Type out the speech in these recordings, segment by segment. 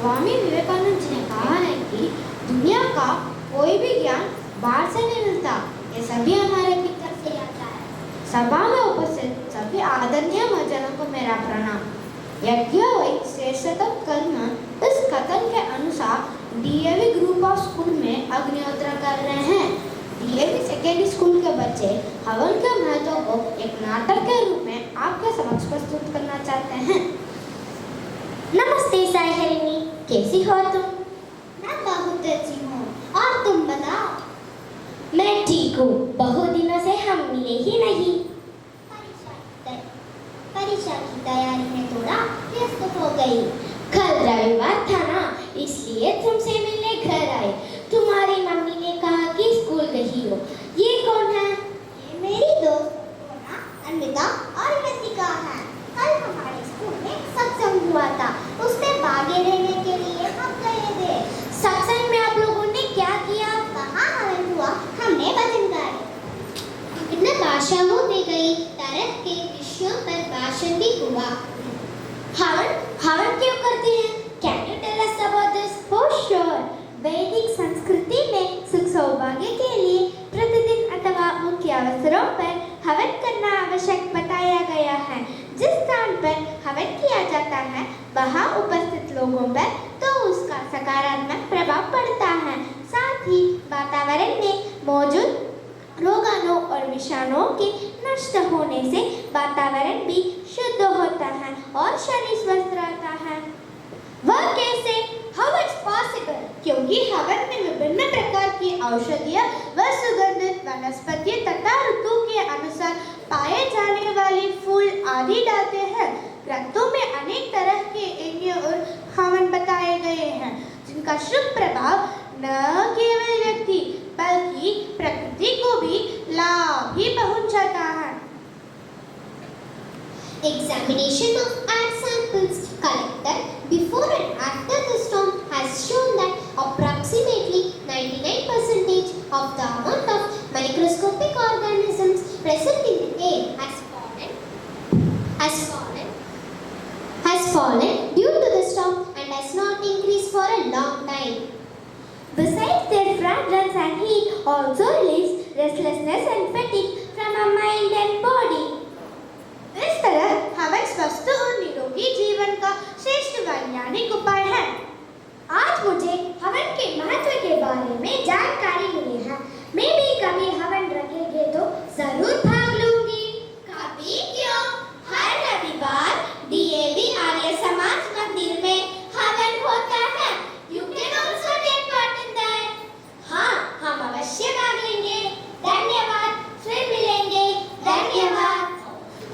स्वामी विवेकानंद जी ने कहा है कि दुनिया का कोई भी ज्ञान बाहर से नहीं मिलता, ये सभी हमारे भीतर से आता है। सभा में उपस्थित सभी आदरणीय महाजनों को मेरा प्रणाम। यज्ञ वै श्रेष्ठतम कर्म, इस कथन के अनुसार D.A.V ग्रुप ऑफ स्कूल में अग्निहोत्र कर रहे हैं। D.A.V सेकेंडरी स्कूल के बच्चे हवन के महत्व को एक नाटक के रूप में आपके समक्ष प्रस्तुत करना चाहते हैं। नमस्ते साहिनी, कैसी हो तुम? मैं बहुत अच्छी हूँ, और तुम बताओ? मैं ठीक हूँ। बहुत दिनों से हम मिले ही नहीं। परीक्षा की तैयारी में थोड़ा व्यस्त हो गई। कल रविवार था ना, इसलिए तुमसे मिलने घर आए। तुम्हारी मम्मी ने कहा कि स्कूल गई हो। ये कौन है? ये मेरी दोस्त अन्विता और कृतिका है। कल हमारे स्कूल में सत्संग हुआ था, उसमें भागे लेने के लिए हम गए थे। सत्संग में आप लोगों ने क्या किया? वहाँ हवन हुआ, हमने भजन गाए। इतने भाषणों दी गई, तरह के विषयों पर भाषण भी हुआ। हवन क्यों करते हैं? Can you tell us about this? For sure. वैदिक संस्कृति में सुख सौभाग्य के लिए प्रतिदिन अथवा मुख्य अवसरों पर हवन करना आवश्यक बताया गया है। जिस स्थान पर हवन किया जाता है वहाँ उपस्थित लोगों पर तो उसका सकारात्मक प्रभाव पड़ता है। साथ ही वातावरण में मौजूद रोगाणु और विषाणुओं के नष्ट होने से वातावरण भी शुद्ध होता है और शरीर स्वस्थ रहता है। वह कैसे? How it's possible? क्योंकि हवन में विभिन्न प्रकार की औषधियाँ व सुगंधित वनस्पति तथा ऋतु के अनुसार पाए जाने वाले फूल आदि डालते हैं। ग्रंथों में अनेक तरह के यज्ञ और हवन बताए गए हैं, जिनका शुभ प्रभाव न केवल व्यक्ति बल्कि प्रकृति को भी लाभ ही पहुंचाता है। Examination of air samples collected before and after the storm has shown that approximately 99% of the amount of microscopic organisms present in the air has fallen due to the storm and has not increased for a long time. Besides their fragrance and heat also release restlessness and fatigue from our mind and body. इस तरह हवन स्वस्थ और निरोगी जीवन का श्रेष्ठ वैज्ञानिक उपाय है। आज मुझे हवन के महत्व के बारे में जानकारी मिली है। मैं भी कभी हवन रखेंगे तो जरूर भाग लूंगी। कभी क्यों? हर रविवार D.A.V आर्य समाज मंदिर में हवन होता है। You can also take part in that. हाँ, हम अवश्य भाग लेंगे। धन्यवाद, फिर मिलेंगे। धन्यवाद।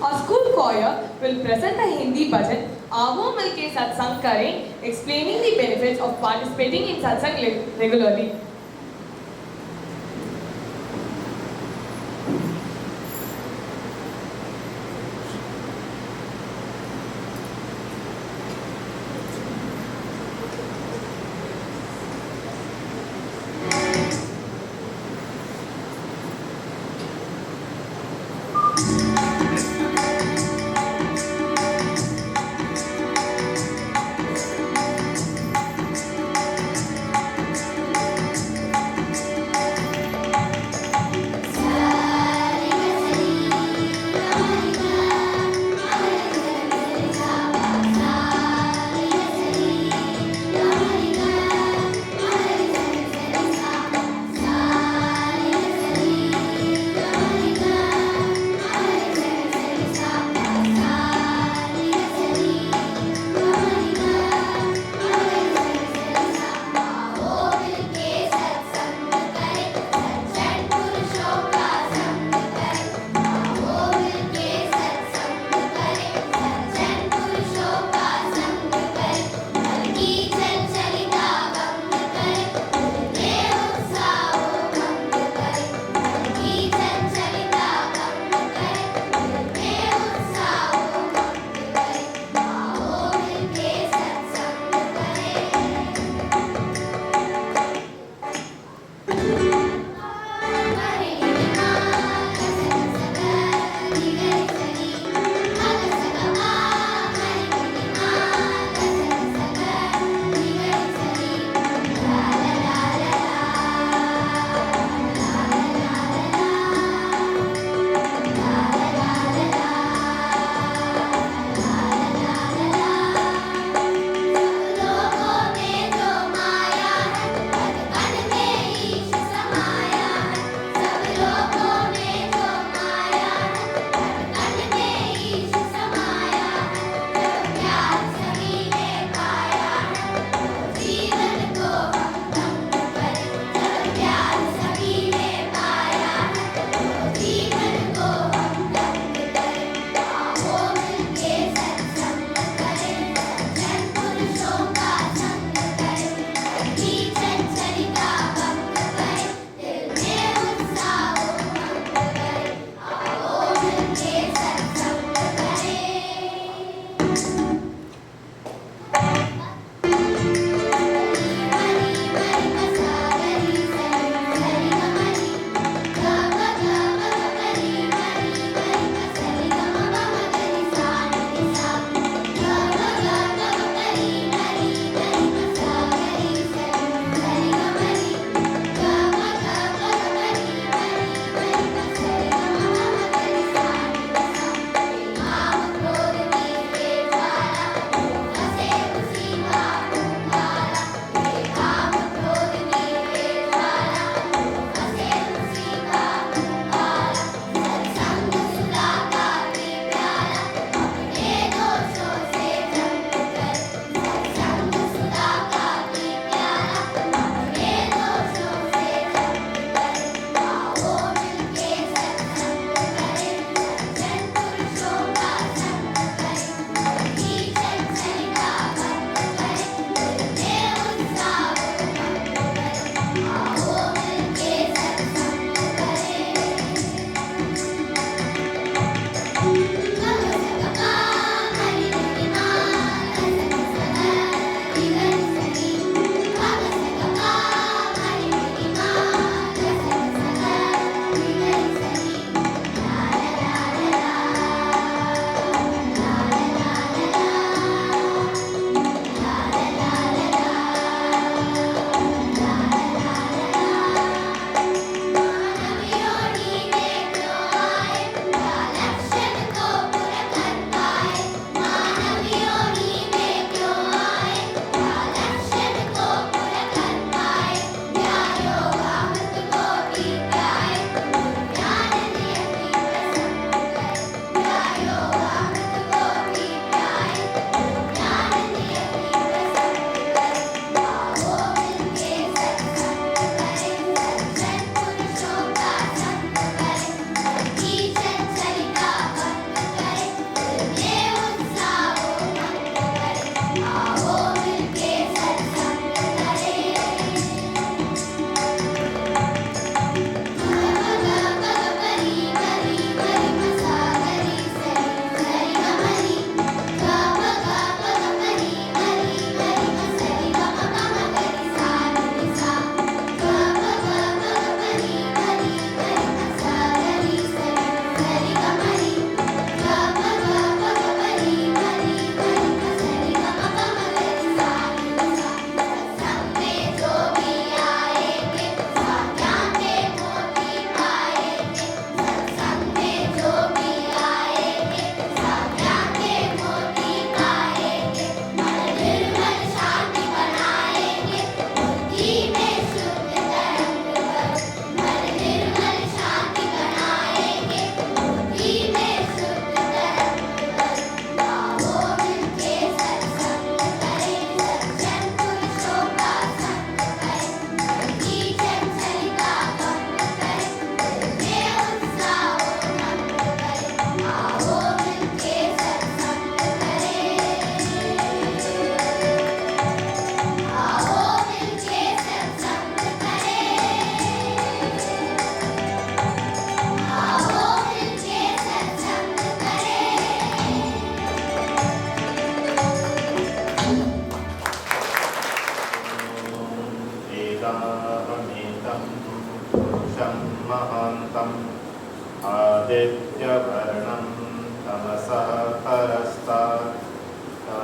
Our school choir will present a Hindi bhajan, आओ मिलके सत्संग करें, explaining the benefits of participating in satsang regularly.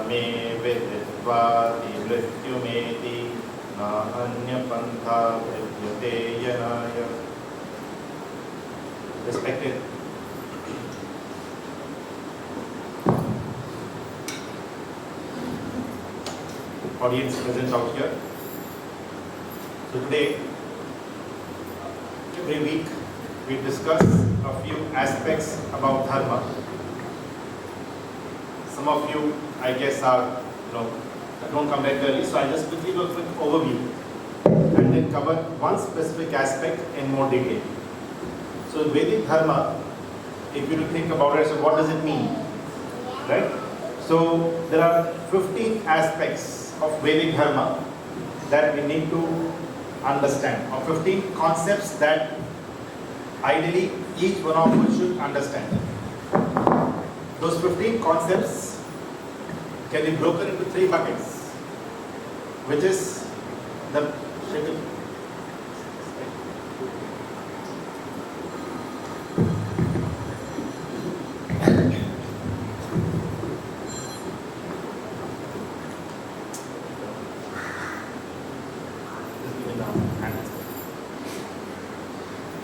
मे विदित्वा मृत्युमेति नान्यपन्था विद्यते यनाय. Respected audience present out here. So today, every week, we discuss a few aspects about dharma. Some of you, I guess, don't come regularly, so I'll just quickly do a quick overview and then cover one specific aspect in more detail. So Vedic dharma, if you think about it, so what does it mean? Right? So there are 15 aspects of Vedic dharma that we need to understand, or 15 concepts that ideally each one of us should understand. Those 15 concepts can be broken into 3 buckets, which is the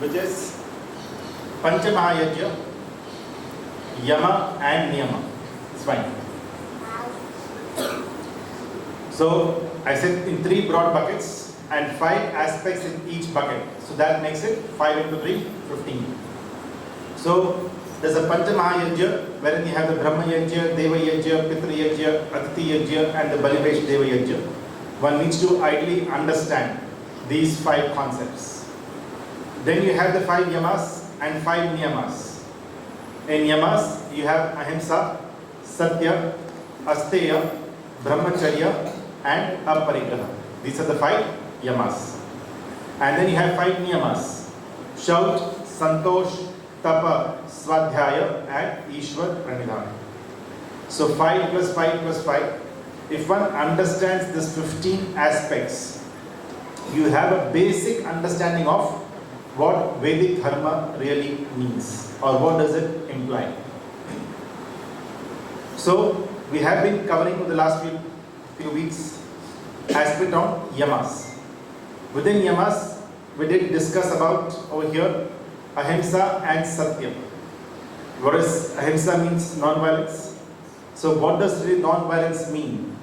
which is Panchamahayajna, Yama and Niyama. It's fine. So I said in 3 broad buckets and 5 aspects in each bucket. So that makes it 5 into 3, 15. So there's a Panchamahayajna wherein you have the Brahma Yajna, Deva Yajna, Pitra Yajna, Atiti Yajna and the Balivesh Deva Yajna. One needs to ideally understand these 5 concepts. Then you have the 5 yamas and 5 niyamas. In yamas, you have ahimsa, satya, asteya, brahmacharya and aparigraha. These are the 5 yamas. And then you have 5 niyamas. Shaut, santosh, tapa, swadhyaya and ishwar pranidhana. So 5 plus 5 plus 5. If one understands these 15 aspects, you have a basic understanding of what Vedic dharma really means, or what does it imply. So we have been covering for the last few weeks aspect on yamas. Within yamas, we did discuss about over here ahimsa and satya. What is ahimsa means? Non-violence. So what does really non-violence mean?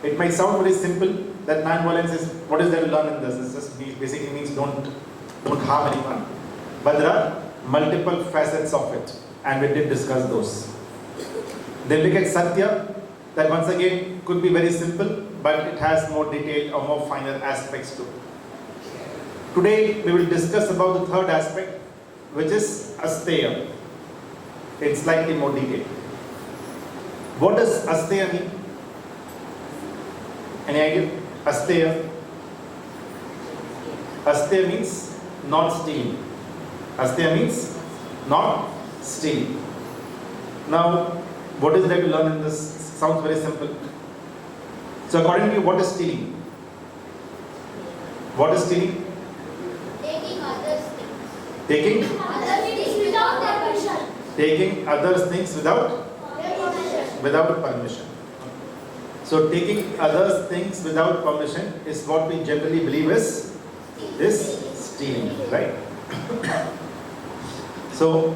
It might sound very simple that non-violence is, what is there to learn in this? It just basically means don't harm anyone. But there are multiple facets of it, and we did discuss those. Then look at Satya, that once again could be very simple, but it has more detailed or more finer aspects to it. Today we will discuss about the third aspect, which is Asteya, in slightly more detail. What does Asteya mean? Any idea? Asteya. Asteya means not stealing. Asteya means not stealing. Now, what is there to learn in this? Sounds very simple. So according to you, what is stealing? What is stealing? Taking others' things. Taking Others' things without their permission. taking others' things without permission. So taking others' things without permission is what we generally believe is stealing, right? So,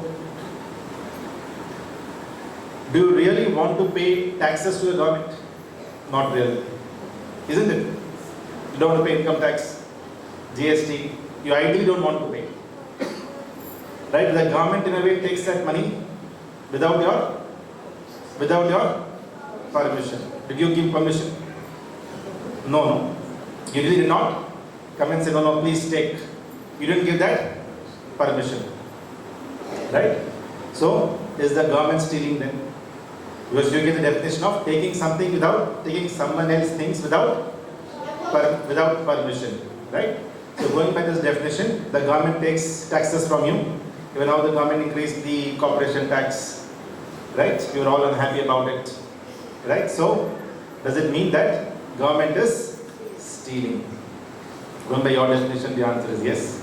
do you really want to pay taxes to the government? Not really, isn't it? You don't want to pay income tax, GST. You ideally don't want to pay, right? The government in a way takes that money without your permission. Did you give permission? No. You really did not come and say, no, please take. You didn't give that permission. Right? So, is the government stealing then? Because you get the definition of taking something without, taking someone else's things without permission. Right? So, going by this definition, the government takes taxes from you. Even now the government increased the corporation tax. Right? You are all unhappy about it. Right? So, does it mean that government is stealing? Going by your definition, the answer is yes.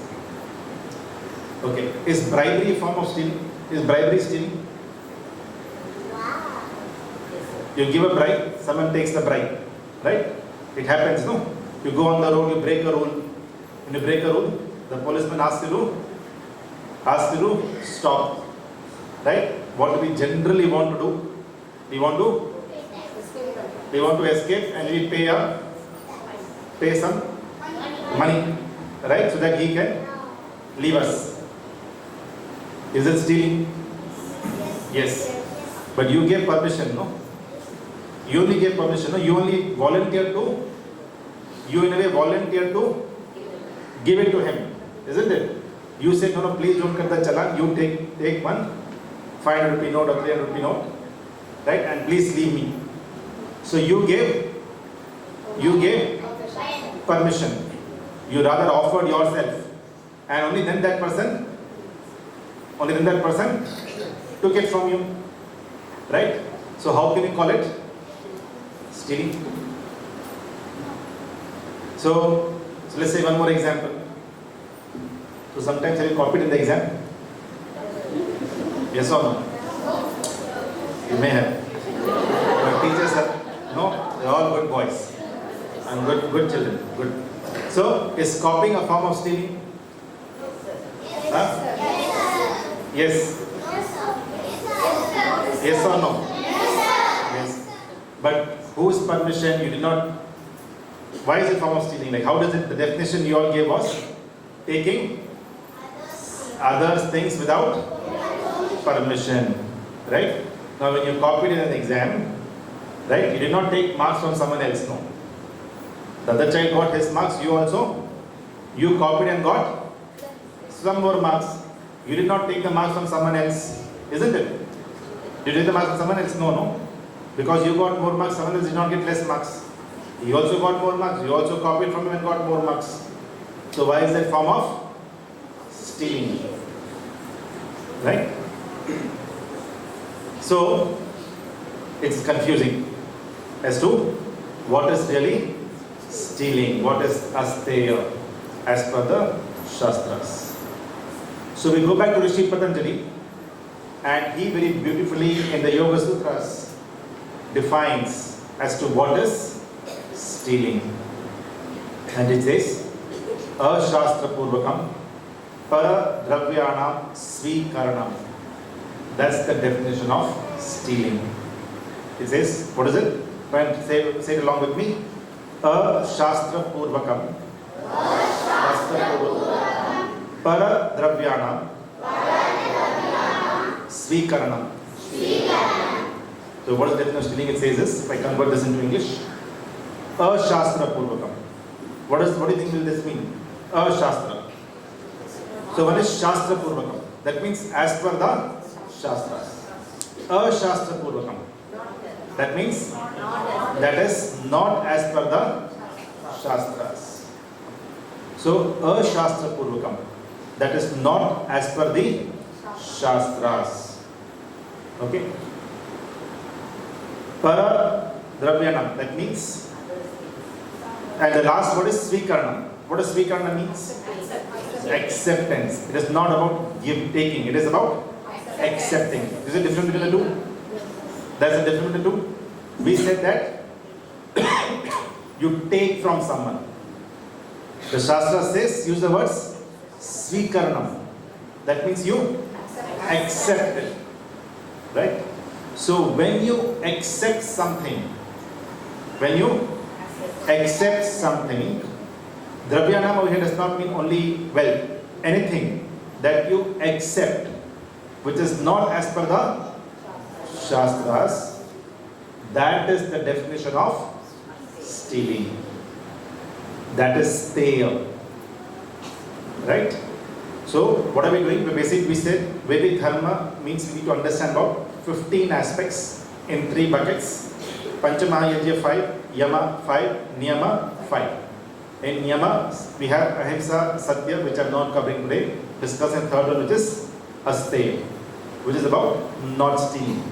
Okay. Is bribery a form of stealing? Is bribery stealing? You give a bribe, someone takes the bribe, right? It happens, no? You go on the road, you break a rule. When you break a rule, the policeman asks you to stop, right? What do we generally want to do? We want to escape, and we pay some money, right? So that he can leave us. Is it stealing? Yes. But you gave permission, no? You only gave permission, no? You only volunteered to give it to him, isn't it? You said, no, please don't cut the challan. You take one 500 rupee note or 300 rupee note, right? And please leave me. So you gave permission. You rather offered yourself, and only then that person took it from you, right? So how can we call it stealing? So let's say one more example. So sometimes have you copied in the exam? Yes or no? You may have. But teachers are no, they're all good boys and good children. Good. So is copying a form of stealing? Huh? Yes. Yes or no? Yes. But whose permission you did not? Why is it form of stealing? Like how does it? The definition you all gave was taking others' things without permission, right? Now when you copied in an exam, right? You did not take marks from someone else, no. The other child got his marks. You copied and got some more marks. You did not take the marks from someone else, isn't it? Did you take the marks from someone else? No. Because you got more marks, someone else did not get less marks. He also got more marks. You also copied from him and got more marks. So why is that form of stealing? Right? So it's confusing as to what is really stealing, what is asteya as per the Shastras. So we go back to Rishi Patanjali, and he very beautifully in the Yoga Sutras defines as to what is stealing. And it says, Ashastra Purvakam Para Dravyanam Svikaranam. That's the definition of stealing. It says, what is it? Say it along with me. Ashastra Purvakam Para Dravyanam Svikaranam. So what is the definition of stealing? It says this, if I convert this into English. Ashastra Purvakam. What do you think will this mean? Ashastra. So one is Shastra Purvakam. That means as per the Shastras. Ashastra Purvakam. That means that is not as per the Shastras. So Ashastra Purvakam. That is not as per the Shastras. Okay. Para Dravyanam. That means, and the last word is Svikaranam. What does Svikaranam means? Acceptance. It is not about taking. It is about accepting. Is it different between the two? That's the difference between the two. We said that you take from someone. The Shastra says, use the words Svikaranam. That means you accept it. Right? So when you accept something, Dravyanam over here does not mean only wealth. Anything that you accept, which is not as per the Shastras, that is the definition of stealing. That is steal. Right? So what are we doing? Basically we said Vedic Dharma means we need to understand about 15 aspects in 3 buckets. Panchamahayajya 5, Yama 5, Niyama 5. In Niyama, we have Ahimsa, Satya, which I'm not covering today. Discuss in third one, which is Asteya, which is about not stealing.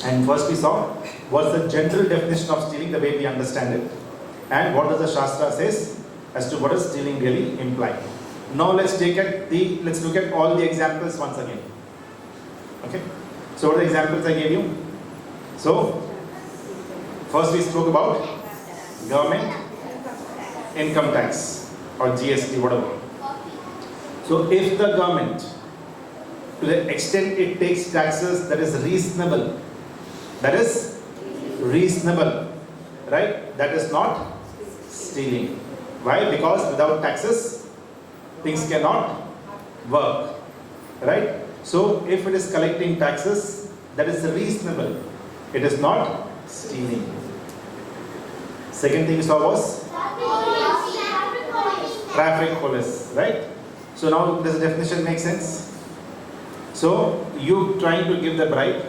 And first we saw what's the general definition of stealing, the way we understand it, and what does the Shastra says as to what does stealing really imply. Now let's look at all the examples once again. Okay. So what are the examples I gave you? So First we spoke about government income tax or GST, whatever. So if the government, to the extent it takes taxes that is reasonable, right? That is not stealing. Why? Because without taxes, things cannot work, right? So if it is collecting taxes that is reasonable, it is not stealing. Second thing you saw was traffic police, right? So now does the definition make sense? So you trying to give the bribe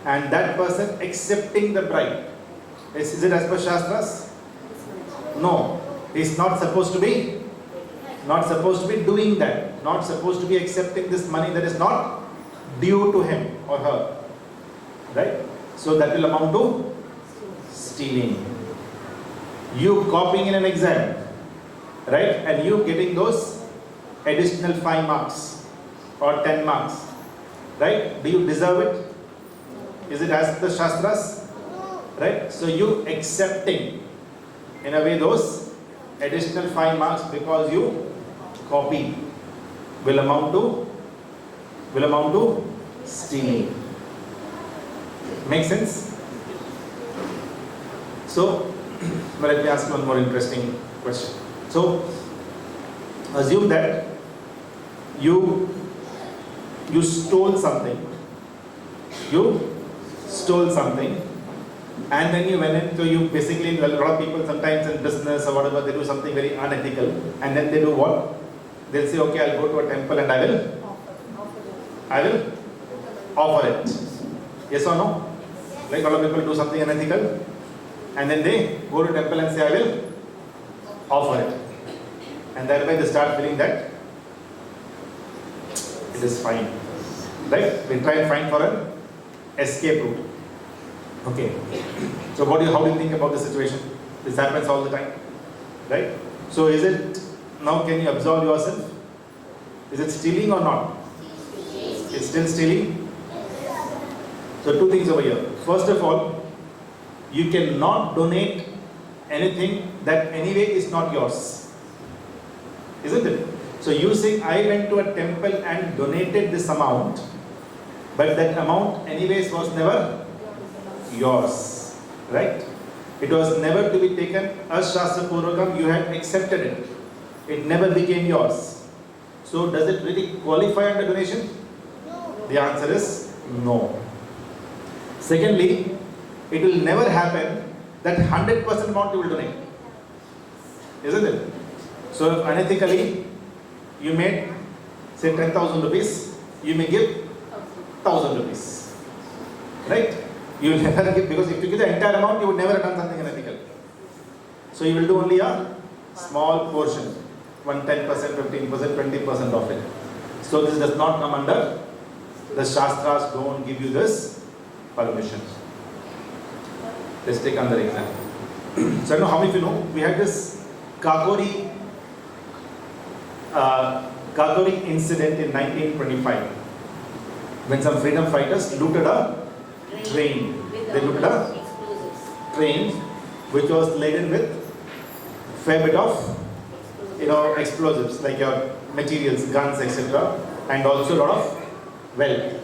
and that person accepting the bribe. Is it as per Shastras? No. He's not supposed to be doing that. Not supposed to be accepting this money that is not due to him or her. Right? So that will amount to stealing. You copying in an exam, right? And you getting those additional 5 marks or 10 marks, right? Do you deserve it? Is it as per the Shastras? Right? So you accepting in a way those additional 5 marks because you copy will amount to stealing. Make sense? So, let me ask you one more interesting question. So, assume that you stole something. And then you went in, so you basically, a lot of people sometimes in business or whatever, they do something very unethical. And then they do what? They'll say, okay, I'll go to a temple and I will offer it. Yes or no? Like a lot of people do something unethical. And then they go to temple and say, I will offer it. And thereby they start feeling that it is fine. Right? They try and find for an escape route. Okay. So how do you think about the situation? This happens all the time. Right? So is it, now can you absolve yourself? Is it stealing or not? It's still stealing? So two things over here. First of all, you cannot donate anything that anyway is not yours. Isn't it? So you saying, I went to a temple and donated this amount, but that amount anyways was never yours. Right? It was never to be taken as Shastra Purvakam, you had accepted it. It never became yours. So does it really qualify under donation? No. The answer is no. Secondly, it will never happen that 100% amount you will donate. Isn't it? So if unethically you made say 10,000 rupees, you may give 1,000 rupees. Right? You will never give, because if you give the entire amount, you would never have done something unethical. So you will do only a small portion, 10%, 15%, 20% of it. So this does not come under, the Shastras don't give you this permission. Let's take another example. So I don't know how many of you know, we had this Kakori incident in 1925 when some freedom fighters looted a train. They looted a train which was laden with fair bit of explosives like your materials, guns, etc. and also a lot of wealth.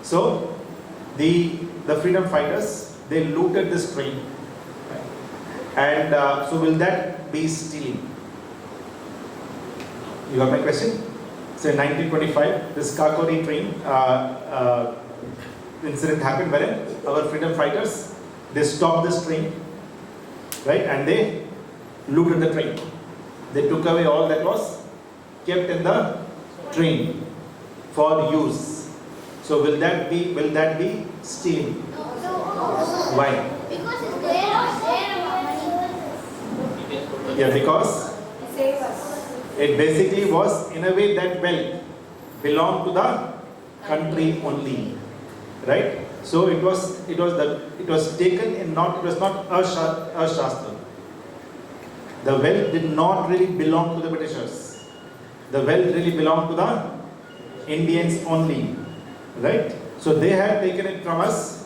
So the freedom fighters, they looted this train. And so will that be stealing? You got my question? So in 1925, this Kakori train incident happened wherein our freedom fighters, they stopped this train, right, and they looted the train. They took away all that was kept in the train for use. So will that be stealing? Why? Because it's their money. Yeah, because it basically was in a way that wealth belonged to the country only, right? So it was taken in not, it was not a Shastra. The wealth did not really belong to the Britishers. The wealth really belonged to the Indians only, right? So they had taken it from us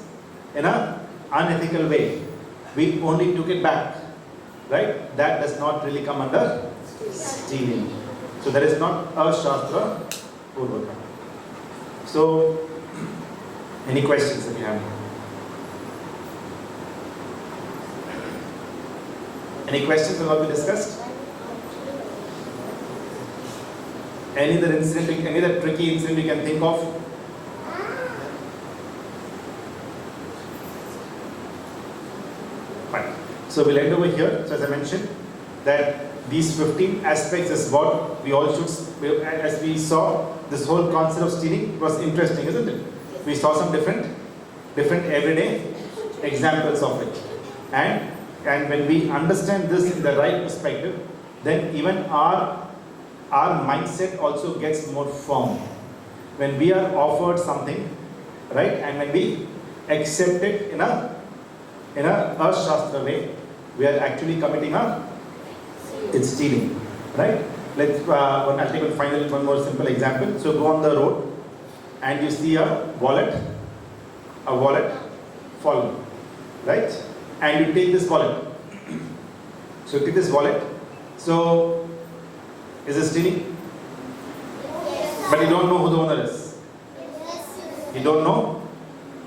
in an unethical way. we only took it back, right? That does not really come under stealing. So there is not a Shastra Purvaka. So, any questions that you have? Any questions about what we discussed? Any other incident, any other tricky incident you can think of? Fine. So we'll end over here. So as I mentioned, that these 15 aspects is what we all should, as we saw, this whole concept of stealing was interesting, isn't it? We saw some different everyday examples of it. And when we understand this in the right perspective, then even our mindset also gets more firm. When we are offered something, right, and when we accept it in a Shastra way, we are actually committing it's stealing, right? I'll take one more simple example. So go on the road and you see a wallet fallen, right? And you take this wallet. So you take this wallet. So is it stealing? Yes. But you don't know who the owner is. You don't know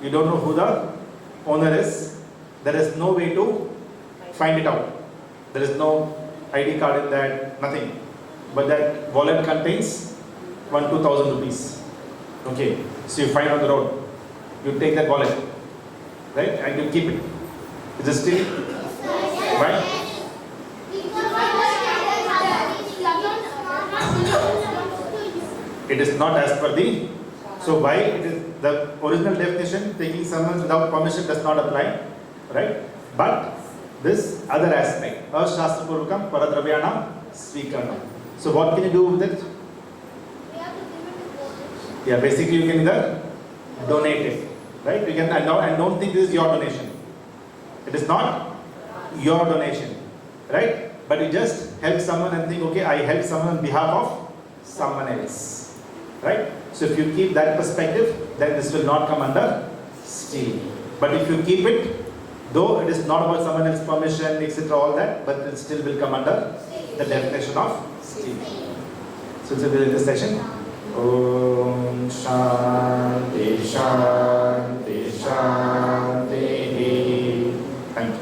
who the owner is. There is no way to find it out. There is no ID card in that, nothing. But that wallet contains 1,000-2,000 rupees. Okay, so you find on the road. You take that wallet, right, and you keep it. Is it stealing? Right? It is not as per the. So why it is the original definition, taking someone without permission does not apply, right? But this other aspect, Shastra Purvakam Paradravyanam Svikarnam. So what can you do with it? We have to give it to God. Yeah, basically you can either donate it, right? You can, and don't think this is your donation. It is not your donation, right? But you just help someone and think, okay, I help someone on behalf of someone else, right? So if you keep that perspective, then this will not come under stealing. But if you keep it, though it is not about someone else's permission, etc., all that, but it still will come under the definition of stealing. So this will be this session. Om Shanti Shanti Shanti. Thank you.